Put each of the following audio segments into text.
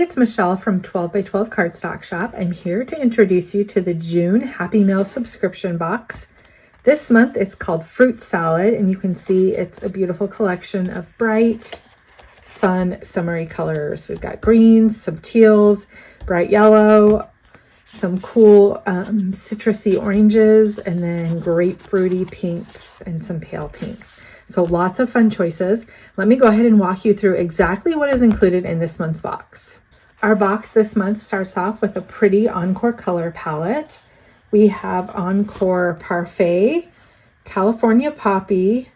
it's Michelle from 12 by 12 Cardstock Shop. I'm here to introduce you to the June Happy Meal subscription box. This month it's called Fruit Salad, and you can see it's a beautiful collection of bright, fun, summery colors. We've got greens, some teals, bright yellow, some cool citrusy oranges, and then grapefruity pinks and some pale pinks. So lots of fun choices. Let me go ahead and walk you through exactly what is included in this month's box. Our box this month starts off with a pretty Encore color palette. We have Encore Parfait, California Poppy,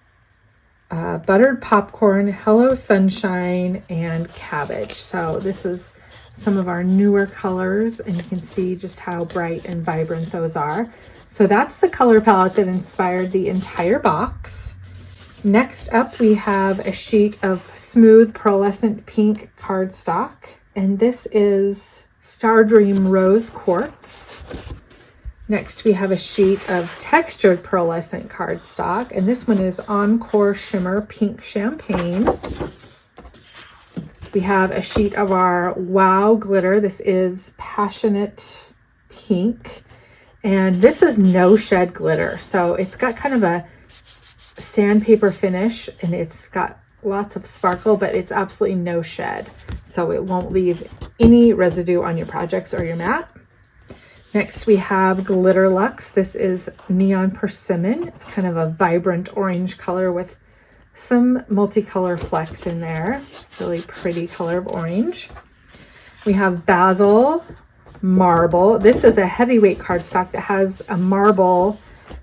Buttered Popcorn, Hello Sunshine, and Cabbage. So this is some of our newer colors, and you can see just how bright and vibrant those are. So that's the color palette that inspired the entire box. Next up, we have a sheet of smooth pearlescent pink cardstock, and this is Star Dream Rose Quartz. Next, we have a sheet of textured pearlescent cardstock, and this one is Encore Shimmer Pink Champagne. We have a sheet of our Wow glitter. This is Passionate Pink, and this is no shed glitter. So it's got kind of a sandpaper finish, and it's got lots of sparkle, but it's absolutely no shed. So it won't leave any residue on your projects or your mat. Next, we have Glitter Luxe. This is Neon Persimmon. It's kind of a vibrant orange color with some multicolor flecks in there. Really pretty color of orange. We have Basil Marble. This is a heavyweight cardstock that has a marble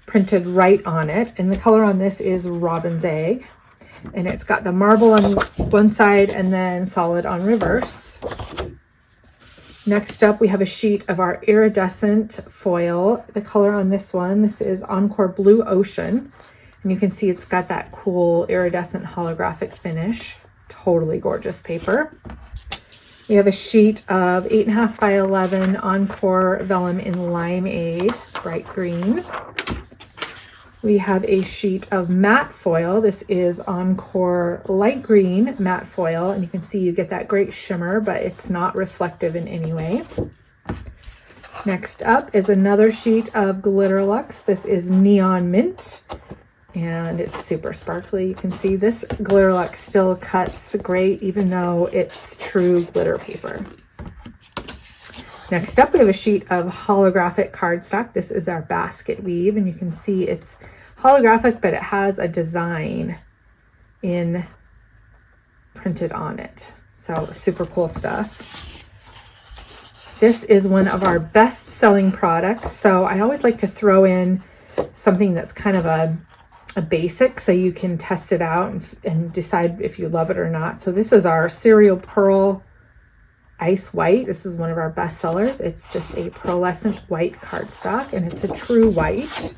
printed right on it, and the color on this is Robin's Egg, and it's got the marble on one side and then solid on reverse. Next up, we have a sheet of our iridescent foil. The color on this one, this is Encore Blue Ocean. And you can see it's got that cool iridescent holographic finish. Totally gorgeous paper. We have a sheet of 8.5 by 11 Encore Vellum in Limeade, bright green. We have a sheet of matte foil. This is Encore Light Green matte foil. And you can see you get that great shimmer, but it's not reflective in any way. Next up is another sheet of Glitter Luxe. This is Neon Mint, and it's super sparkly. You can see this Glitter Luxe still cuts great, even though it's true glitter paper. Next up, we have a sheet of holographic cardstock. This is our basket weave, and you can see it's holographic, but it has a design printed on it. So super cool stuff. This is one of our best selling products. So I always like to throw in something that's kind of a basic, so you can test it out and decide if you love it or not. So this is our Cereal Pearl Ice White. This is one of our best sellers. It's just a pearlescent white cardstock, and it's a true white.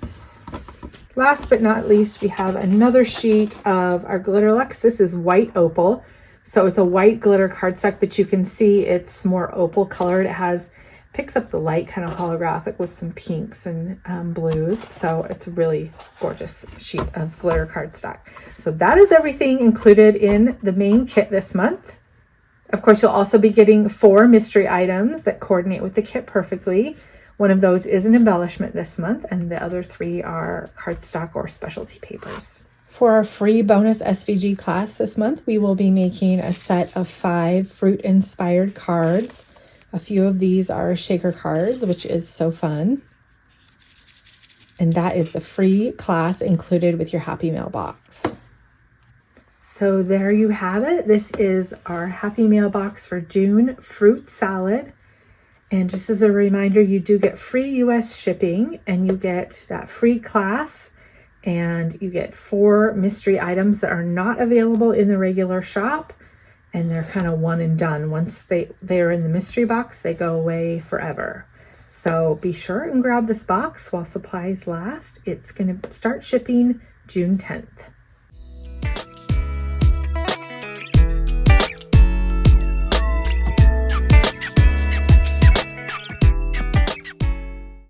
Last but not least, we have another sheet of our Glitter Luxe. This is White Opal. So it's a white glitter cardstock, but you can see it's more opal colored. It picks up the light, kind of holographic with some pinks and blues. So it's a really gorgeous sheet of glitter cardstock. So that is everything included in the main kit this month. Of course, you'll also be getting 4 mystery items that coordinate with the kit perfectly. One of those is an embellishment this month, and the other 3 are cardstock or specialty papers. For our free bonus SVG class this month, we will be making a set of 5 fruit-inspired cards. A few of these are shaker cards, which is so fun. And that is the free class included with your Happy Mail box. So there you have it. This is our Happy Mail box for June Fruit Salad. And just as a reminder, you do get free US shipping, and you get that free class, and you get 4 mystery items that are not available in the regular shop, and they're kind of one and done. Once they're in the mystery box, they go away forever. So be sure and grab this box while supplies last. It's going to start shipping June 10th.